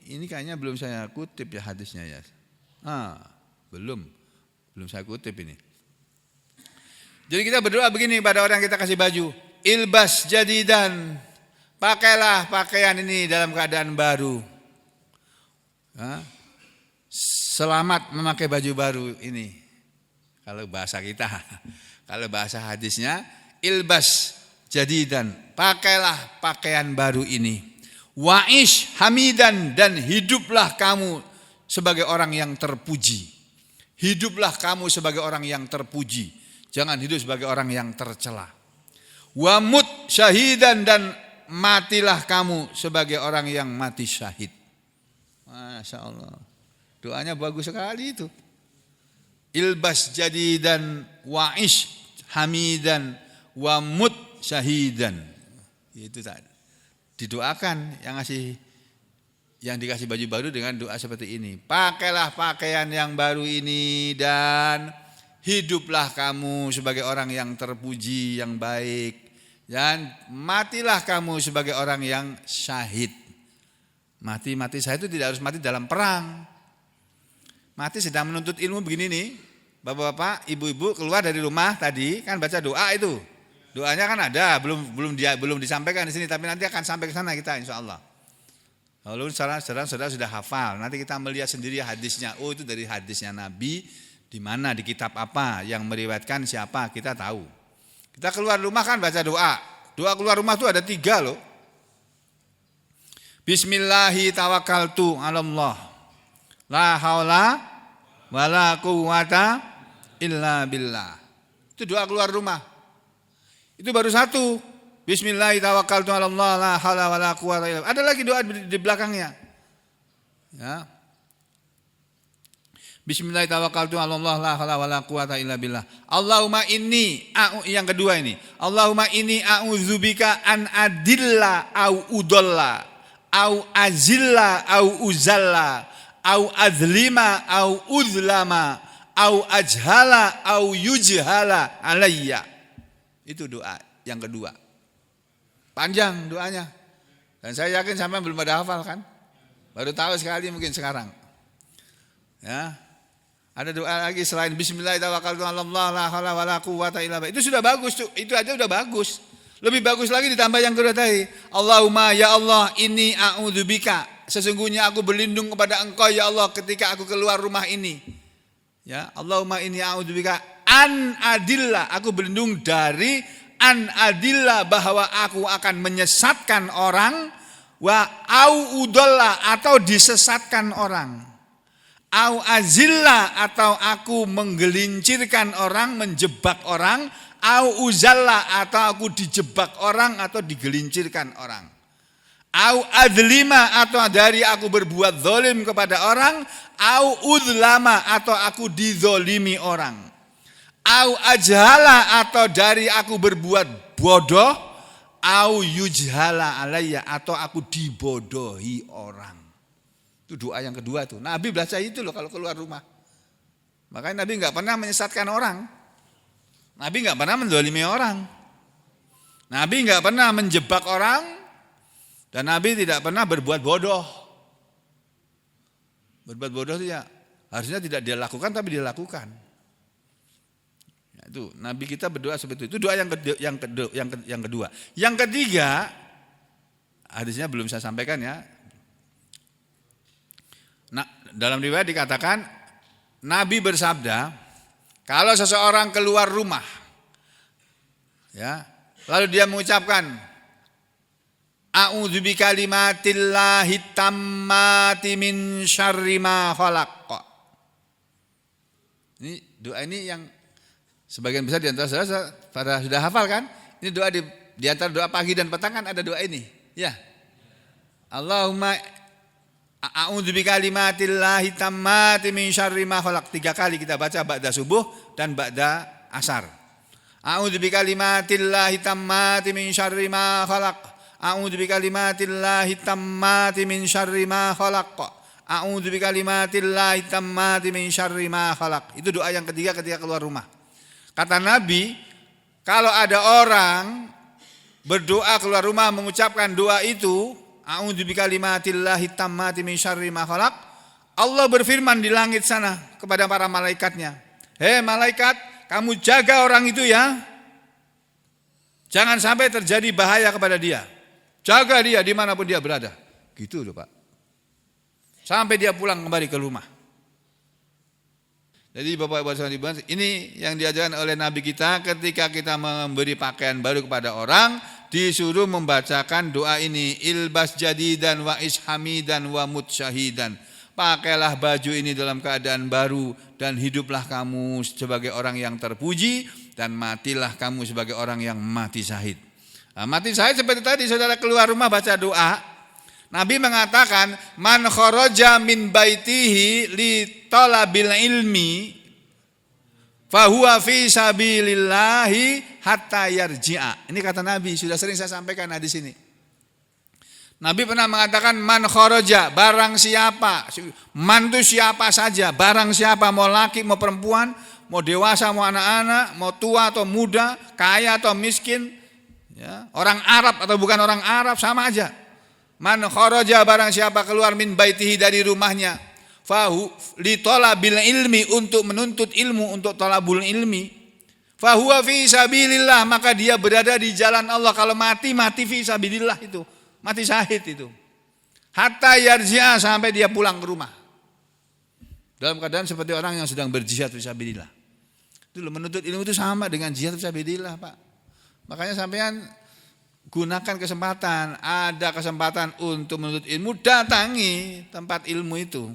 Ini kayaknya belum saya kutip ya hadisnya ya. Belum saya kutip ini. Jadi kita berdoa begini pada orang yang kita kasih baju. Ilbas jadidan. Pakailah pakaian ini dalam keadaan baru. Selamat memakai baju baru ini. Kalau bahasa kita, kalau bahasa hadisnya, ilbas jadidan, pakailah pakaian baru ini. Wa'ish hamidan, dan hiduplah kamu sebagai orang yang terpuji. Hiduplah kamu sebagai orang yang terpuji. Jangan hidup sebagai orang yang tercela. Wamut syahidan, dan matilah kamu sebagai orang yang mati syahid. Masya Allah. Doanya bagus sekali itu. Ilbas jadidan wa'ish hamidan wa mut syahidan. Itu tadi. Didoakan yang dikasih baju baru dengan doa seperti ini. Pakailah pakaian yang baru ini dan hiduplah kamu sebagai orang yang terpuji, yang baik, dan matilah kamu sebagai orang yang syahid. Mati syahid itu tidak harus mati dalam perang. Mati sedang menuntut ilmu begini nih, bapak-bapak, ibu-ibu keluar dari rumah tadi kan baca doa itu, doanya kan ada, belum disampaikan di sini, tapi nanti akan sampai ke sana kita insya Allah. Lalu saudara sudah hafal, nanti kita melihat sendiri hadisnya. Oh itu dari hadisnya Nabi, di mana di kitab apa, yang meriwayatkan siapa kita tahu. Kita keluar rumah kan baca doa keluar rumah itu ada 3 loh. Bismillahi tawakkaltu 'alallah. La haula wala quwata illa billah. Itu doa keluar rumah. Itu baru 1. Bismillahirrahmanirrahim tawakkaltu 'alallah la haula wala quwata illa billah. Ada lagi doa di belakangnya. Ya. Bismillahirrahmanirrahim tawakkaltu 'alallah la haula wala quwata illa billah. Allahumma inni yang kedua ini. Allahumma inni a'udzubika an adilla au udalla au azilla au uzalla au azlima au uzlama au ajhala au yujhala alayya. Itu doa yang kedua. Panjang doanya. Dan saya yakin sampai belum ada hafal kan? Baru tahu sekali mungkin sekarang. Ya. Ada doa lagi selain bismillahirrahmanirrahim la haula wala quwata illa billah. Itu sudah bagus tuh. Itu aja udah bagus. Lebih bagus lagi ditambah yang kedua tadi. Allahumma ya Allah inni a'udzubika. Sesungguhnya aku berlindung kepada Engkau ya Allah ketika aku keluar rumah ini. Ya, Allahumma inni a'udzubika an adillah. Aku berlindung dari an adillah, bahwa aku akan menyesatkan orang, wa au udalla, atau disesatkan orang. Au azilla, atau aku menggelincirkan orang, menjebak orang. Au uzalla, atau aku dijebak orang atau digelincirkan orang. Au adlima, atau dari aku berbuat zalim kepada orang. Au udlama, atau aku dizolimi orang. Au ajhala, atau dari aku berbuat bodoh. Au yujhala alayya, atau aku dibodohi orang. Itu doa yang kedua tuh. Nabi baca itu loh kalau keluar rumah. Makanya Nabi enggak pernah menyesatkan orang. Nabi enggak pernah menzalimi orang. Nabi enggak pernah menjebak orang. Dan Nabi tidak pernah berbuat bodoh. Berbuat bodoh itu ya harusnya tidak dia lakukan, tapi dia lakukan. Ya, itu Nabi kita berdoa seperti itu. Itu doa yang kedua. Yang ketiga, hadisnya belum saya sampaikan ya. Nah, dalam riwayat dikatakan Nabi bersabda, kalau seseorang keluar rumah, ya, lalu dia mengucapkan a'udzu bikalimatillahi tammati min syarri ma khalaq. Ini doa ini yang sebagian besar di antara saudara pada sudah hafal kan? Ini doa di antara doa pagi dan petang kan ada doa ini. Ya. Allahumma A'udzu bikalimatillahi tammati min syarri ma khalaq. 3 kali kita baca ba'da subuh dan ba'da asar. A'udzu bikalimatillahi tammati min syarri ma khalaq. A'udzu bikalimatillahi tammati min syarri ma khalaq. A'udzu bikalimatillahi tammati min syarri ma khalaq. Itu doa yang ketiga ketika keluar rumah. Kata Nabi, kalau ada orang berdoa keluar rumah mengucapkan doa itu, a'udzu bikalimatillahi tammati min syarri ma khalaq, Allah berfirman di langit sana kepada para malaikatnya, "Hei malaikat, kamu jaga orang itu ya. Jangan sampai terjadi bahaya kepada dia. Jaga dia dimanapun dia berada." Gitu loh Pak. Sampai dia pulang kembali ke rumah. Jadi Bapak Ibu, ini yang diajarkan oleh Nabi kita ketika kita memberi pakaian baru kepada orang, disuruh membacakan doa ini, ilbas jadidan wa ishamidan wa mut syahidan. Pakailah baju ini dalam keadaan baru dan hiduplah kamu sebagai orang yang terpuji dan matilah kamu sebagai orang yang mati syahid. Nah, mati syahid seperti tadi saudara keluar rumah baca doa. Nabi mengatakan, man kharaja min baitihi li talabil ilmi fahuwa fi sabilillahi hatta yarji'a. Ini kata Nabi, sudah sering saya sampaikan hadis ini. Nabi pernah mengatakan man kharaja, barang siapa, man itu siapa saja, barang siapa, mau laki mau perempuan, mau dewasa mau anak-anak, mau tua atau muda, kaya atau miskin, ya, orang Arab atau bukan orang Arab sama aja. Man kharaja, barang siapa keluar min baitihi dari rumahnya, fahu li talabil ilmi, untuk menuntut ilmu, untuk talabul ilmi, fahuwa fi sabilillah, maka dia berada di jalan Allah. Kalau mati, mati fi sabilillah itu, mati syahid itu. Hatta yarji'a, sampai dia pulang ke rumah. Dalam keadaan seperti orang yang sedang berjihad fi sabilillah. Itu loh, menuntut ilmu itu sama dengan jihad fi sabilillah, Pak. Makanya sampean gunakan kesempatan, ada kesempatan untuk menuntut ilmu, datangi tempat ilmu itu.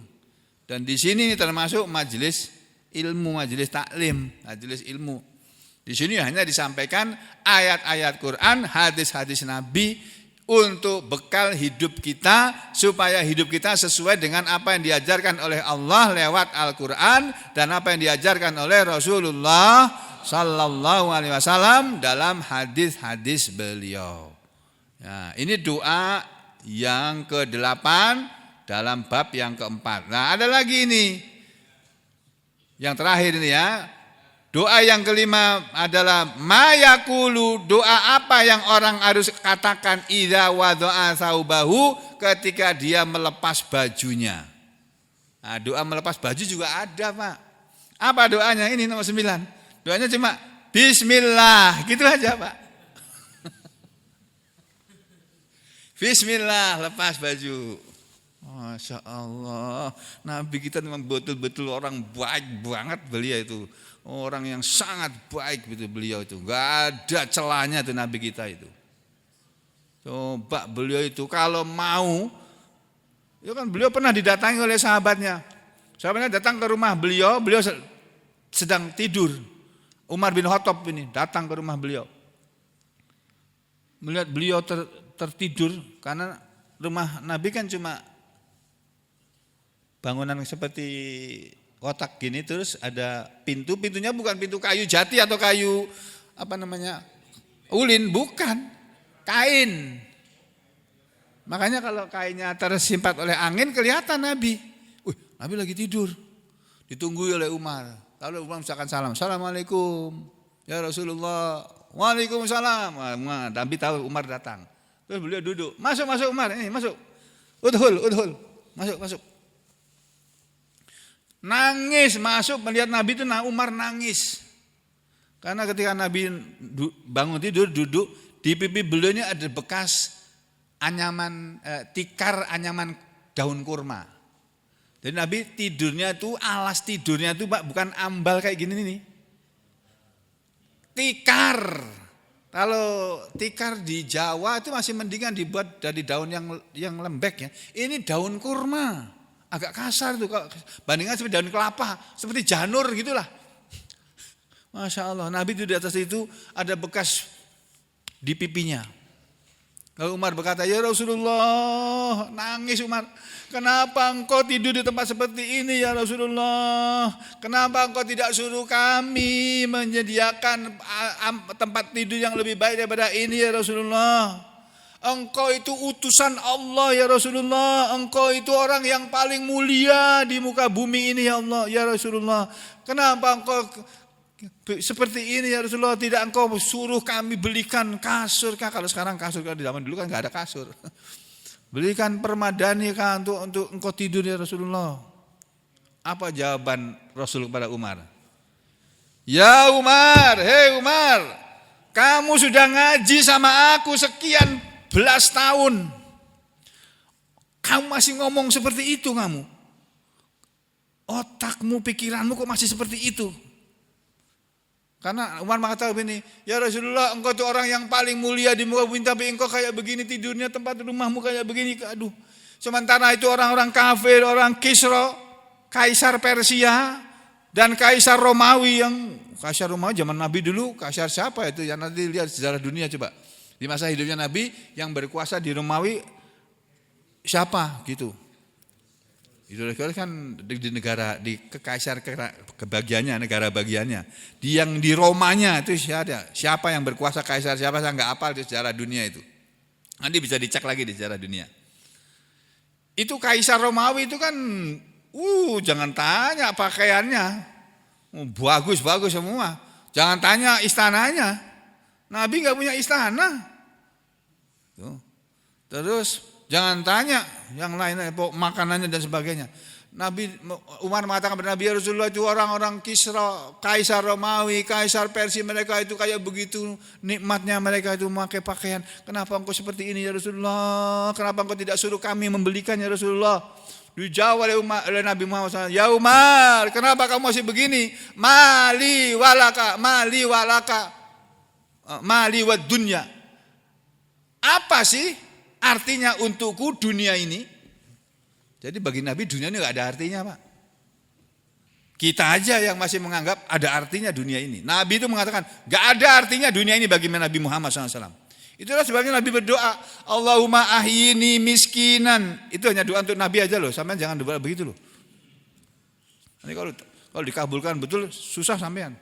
Dan di sini termasuk majelis ilmu, majelis taklim, majelis ilmu. Di sini hanya disampaikan ayat-ayat Quran, hadis-hadis Nabi untuk bekal hidup kita, supaya hidup kita sesuai dengan apa yang diajarkan oleh Allah lewat Al-Quran dan apa yang diajarkan oleh Rasulullah Sallallahu Alaihi Wasallam dalam hadis-hadis beliau. Nah, ini doa yang ke-8 dalam bab yang ke-4. Nah, ada lagi ini, yang terakhir ini ya. Doa yang ke-5 adalah mayakulu, doa apa yang orang harus katakan idza wada'a saubahu, ketika dia melepas bajunya. Nah, doa melepas baju juga ada, Pak. Apa doanya? Ini nomor 9. Doanya cuma bismillah, gitu aja Pak. Bismillah, lepas baju. Masya Allah, Nabi kita memang betul-betul orang baik banget beliau itu. Orang yang sangat baik gitu beliau itu. Gak ada celahnya itu Nabi kita itu. Coba beliau itu kalau mau, ya kan beliau pernah didatangi oleh sahabatnya. Sahabatnya datang ke rumah beliau sedang tidur. Umar bin Khattab ini datang ke rumah beliau. Melihat beliau tertidur, karena rumah Nabi kan cuma bangunan seperti kotak gini, terus ada pintunya bukan pintu kayu jati atau kayu ulin, bukan, kain. Makanya kalau kainnya tersimpat oleh angin kelihatan Nabi. Nabi lagi tidur, ditunggu oleh Umar. Lalu Umar misalkan salam, assalamualaikum ya Rasulullah, waalaikumsalam. Nabi tahu Umar datang, terus beliau duduk, masuk Umar, ini masuk, udhul, masuk. Nangis masuk melihat Nabi itu, Umar nangis. Karena ketika Nabi bangun tidur, duduk, di pipi beliau ini ada bekas anyaman, tikar anyaman daun kurma. Jadi Nabi tidurnya itu, alas tidurnya itu Pak, bukan ambal kayak gini nih. Tikar. Kalau tikar di Jawa itu masih mendingan dibuat dari daun yang lembek ya. Ini daun kurma. Agak kasar tuh, bandingkan seperti daun kelapa, seperti janur gitulah. Masya Allah, Nabi itu di atas itu ada bekas di pipinya. Lalu Umar berkata, ya Rasulullah, nangis Umar. Kenapa engkau tidur di tempat seperti ini ya Rasulullah? Kenapa engkau tidak suruh kami menyediakan tempat tidur yang lebih baik daripada ini ya Rasulullah? Engkau itu utusan Allah ya Rasulullah. Engkau itu orang yang paling mulia di muka bumi ini ya Allah ya Rasulullah. Kenapa engkau seperti ini ya Rasulullah? Tidak engkau suruh kami belikan kasur kah? Kalau sekarang kasur, kalau di zaman dulu kan nggak ada kasur. Belikan permadani kah untuk engkau tidur ya Rasulullah? Apa jawaban Rasul kepada Umar? Ya Umar, hei Umar, kamu sudah ngaji sama aku sekian belas tahun. Kamu masih ngomong seperti itu kamu. Otakmu, pikiranmu kok masih seperti itu? Karena Umar mengatakan begini, ya Rasulullah, engkau itu orang yang paling mulia di muka bumi, tapi engkau kayak begini tidurnya, tempat rumahmu kayak begini. Aduh. Sementara itu orang-orang kafir, orang Kisra, Kaisar Persia, dan Kaisar Romawi Kaisar Romawi zaman Nabi dulu, Kaisar siapa itu? Yang nanti lihat sejarah dunia coba. Di masa hidupnya Nabi yang berkuasa di Romawi siapa gitu. Itu kan di negara, di kekaisar kebagiannya, negara bagiannya. Yang di Romanya itu siapa yang berkuasa kaisar siapa, saya nggak hafal di sejarah dunia itu. Nanti bisa dicek lagi di sejarah dunia. Itu Kaisar Romawi itu kan, jangan tanya pakaiannya, bagus-bagus semua. Jangan tanya istananya, Nabi nggak punya istana. Tuh. Terus jangan tanya yang lain, makanannya dan sebagainya. Umar mengatakan kepada Nabi, ya Rasulullah, itu orang-orang Kisra, Kaisar Romawi, Kaisar Persia, mereka itu kayak begitu nikmatnya, mereka itu memakai pakaian. Kenapa engkau seperti ini ya Rasulullah? Kenapa engkau tidak suruh kami membelikan ya Rasulullah? Dijawab oleh Nabi Muhammad SAW, ya Umar, kenapa kamu masih begini? Mali walaka, mali walaka, mali wad dunya. Apa sih artinya untukku dunia ini? Jadi bagi Nabi dunia ini gak ada artinya, Pak. Kita aja yang masih menganggap ada artinya dunia ini. Nabi itu mengatakan gak ada artinya dunia ini bagi Nabi Muhammad SAW. Itulah sebabnya Nabi berdoa, Allahumma ahyini miskinan. Itu hanya doa untuk Nabi aja loh. Sampean jangan doa begitu loh. Nanti kalau dikabulkan betul susah sampean.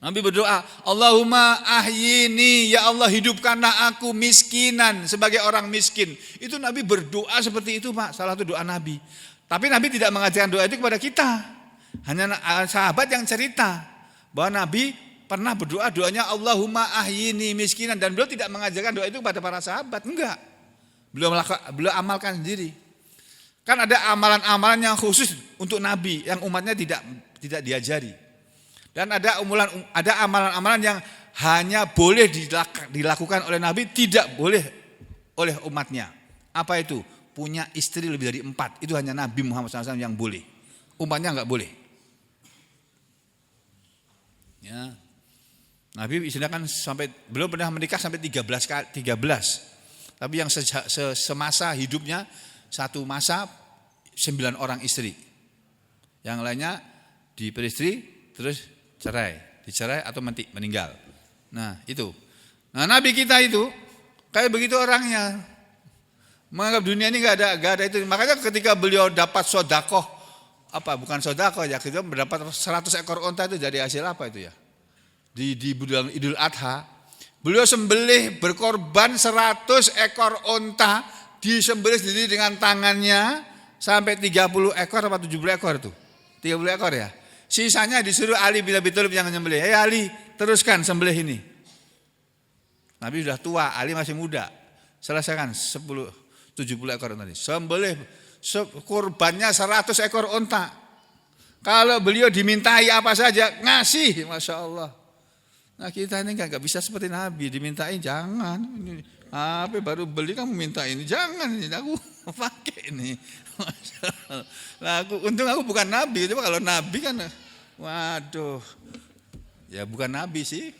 Nabi berdoa, Allahumma ahyini, ya Allah hidupkanlah aku miskinan, sebagai orang miskin. Itu Nabi berdoa seperti itu, Pak. Salah satu doa Nabi. Tapi Nabi tidak mengajarkan doa itu kepada kita. Hanya sahabat yang cerita bahwa Nabi pernah berdoa, doanya Allahumma ahyini miskinan, dan beliau tidak mengajarkan doa itu kepada para sahabat. Enggak. Beliau amalkan sendiri. Kan ada amalan-amalan yang khusus untuk Nabi yang umatnya tidak diajari. Dan ada amalan-amalan yang hanya boleh dilakukan oleh Nabi, tidak boleh oleh umatnya. Apa itu? Punya istri lebih dari 4. Itu hanya Nabi Muhammad SAW yang boleh. Umatnya enggak boleh. Ya. Nabi istrinya kan belum pernah menikah sampai 13. Tapi yang semasa hidupnya, satu masa 9 orang istri. Yang lainnya diperistri terus dicerai atau meninggal. Nah itu. Nah Nabi kita itu kayak begitu orangnya, menganggap dunia ini gak ada itu. Makanya ketika beliau dapat sodakoh, bukan sodakoh ya, kita mendapat 100 ekor onta itu dari hasil apa itu ya? Di bulan Idul Adha, beliau sembelih berkorban 100 ekor onta, disembelih sendiri dengan tangannya sampai 30 ekor atau 70 ekor itu. 30 ekor ya. Sisanya disuruh Ali bin Abi Thalib yang menyembelih. Ali, teruskan sembelih ini. Nabi sudah tua, Ali masih muda. Selesaikan 70 ekor tadi. Sembelih kurbannya 100 ekor onta. Kalau beliau dimintai apa saja, ngasih, Masya Allah. Nah kita ini gak bisa seperti Nabi, dimintai jangan. Apa baru beli kamu minta ini, jangan, ini aku pakai ini. Untung aku bukan Nabi. Coba kalau Nabi kan, waduh, ya bukan Nabi sih.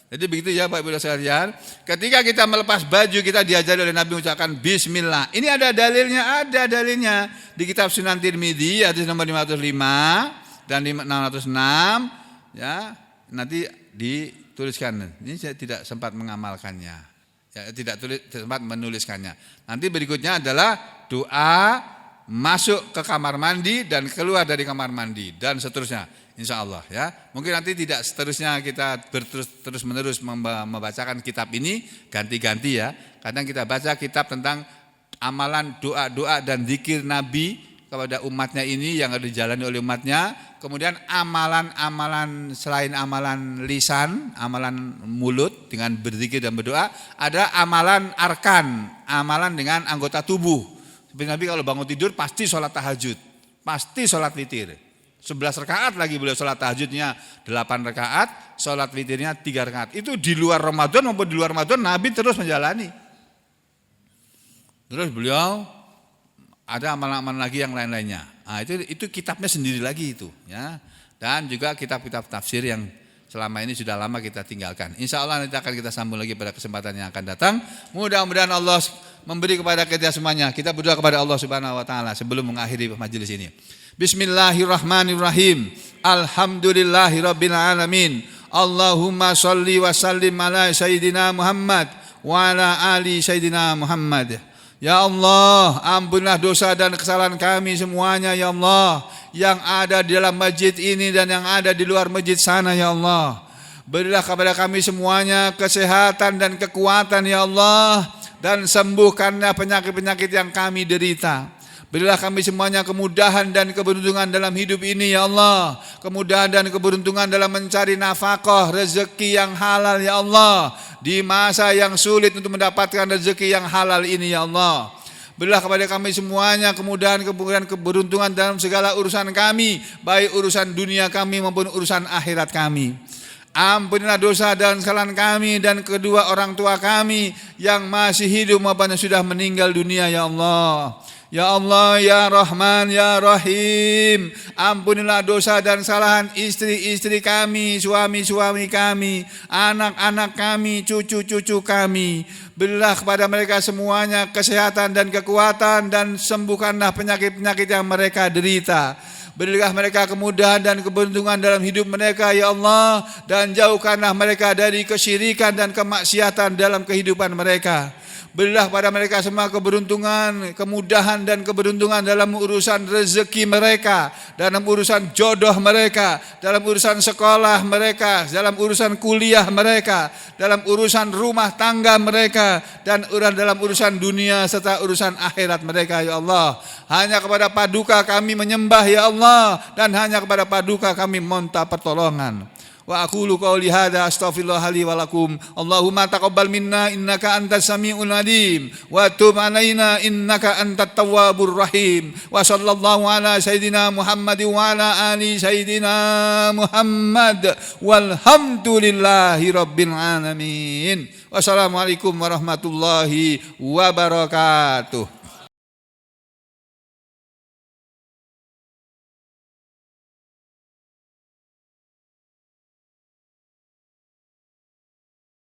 Jadi begitu ya Pak Ibu sekalian. Ketika kita melepas baju, kita diajari oleh Nabi mengucapkan Bismillah. Ini ada dalilnya di kitab Sunan Tirmidzi hadis nomor 505 dan 606. Ya, nanti dituliskan. Ini saya tidak sempat mengamalkannya. Ya, tidak sempat menuliskannya. Nanti berikutnya adalah doa masuk ke kamar mandi dan keluar dari kamar mandi dan seterusnya, insya Allah ya. Mungkin nanti tidak seterusnya kita terus menerus membacakan kitab ini ganti-ganti ya. Kadang kita baca kitab tentang amalan doa-doa dan zikir Nabi kepada umatnya ini yang harus dijalani oleh umatnya. Kemudian amalan-amalan selain amalan lisan, amalan mulut dengan berzikir dan berdoa, ada amalan arkan, amalan dengan anggota tubuh. Seperti Nabi kalau bangun tidur pasti sholat tahajud, pasti sholat witir. 11 rakaat lagi beliau sholat tahajudnya 8 rakaat, sholat witirnya 3 rakaat. Itu di luar Ramadan maupun di luar Ramadan Nabi terus menjalani. Terus beliau ada amalan-amalan lagi yang lain-lainnya. Nah, itu kitabnya sendiri lagi itu ya. Dan juga kitab-kitab tafsir yang selama ini sudah lama kita tinggalkan. Insya Allah nanti akan kita sambung lagi pada kesempatan yang akan datang. Mudah-mudahan Allah memberi kepada kita semuanya. Kita berdoa kepada Allah Subhanahu wa taala sebelum mengakhiri majelis ini. Bismillahirrahmanirrahim. Alhamdulillahirabbil alamin. Allahumma shalli wa sallim ala sayyidina Muhammad wa ala ali sayyidina Muhammad. Ya Allah, ampunilah dosa dan kesalahan kami semuanya ya Allah, yang ada di dalam masjid ini dan yang ada di luar masjid sana ya Allah. Berilah kepada kami semuanya kesehatan dan kekuatan ya Allah, dan sembuhkanlah penyakit-penyakit yang kami derita. Berilah kami semuanya kemudahan dan keberuntungan dalam hidup ini ya Allah. Kemudahan dan keberuntungan dalam mencari nafkah, rezeki yang halal ya Allah. Di masa yang sulit untuk mendapatkan rezeki yang halal ini ya Allah. Berilah kepada kami semuanya kemudahan, keberuntungan dalam segala urusan kami, baik urusan dunia kami maupun urusan akhirat kami. Ampunilah dosa dan kesalahan kami dan kedua orang tua kami yang masih hidup maupun yang sudah meninggal dunia ya Allah. Ya Allah, ya Rahman, ya Rahim, ampunilah dosa dan kesalahan istri-istri kami, suami-suami kami, anak-anak kami, cucu-cucu kami. Berilah kepada mereka semuanya kesehatan dan kekuatan dan sembuhkanlah penyakit-penyakit yang mereka derita. Berilah mereka kemudahan dan keberuntungan dalam hidup mereka ya Allah, dan jauhkanlah mereka dari kesyirikan dan kemaksiatan dalam kehidupan mereka. Berilah pada mereka semua keberuntungan, kemudahan dan keberuntungan dalam urusan rezeki mereka, dalam urusan jodoh mereka, dalam urusan sekolah mereka, dalam urusan kuliah mereka, dalam urusan rumah tangga mereka, dan dalam urusan dunia serta urusan akhirat mereka ya Allah. Hanya kepada Paduka kami menyembah ya Allah, dan hanya kepada Paduka kami meminta pertolongan. Wa aqulu qouli hadza astaghfirullah li wa lakum. Allahumma taqabbal minna innaka antas samiul alim wa tub alaina innaka antat tawwabur rahim. Wa sallallahu ala sayidina Muhammad wa ala ali sayidina Muhammad walhamdulillahi rabbil alamin. Wassalamualaikum warahmatullahi wabarakatuh.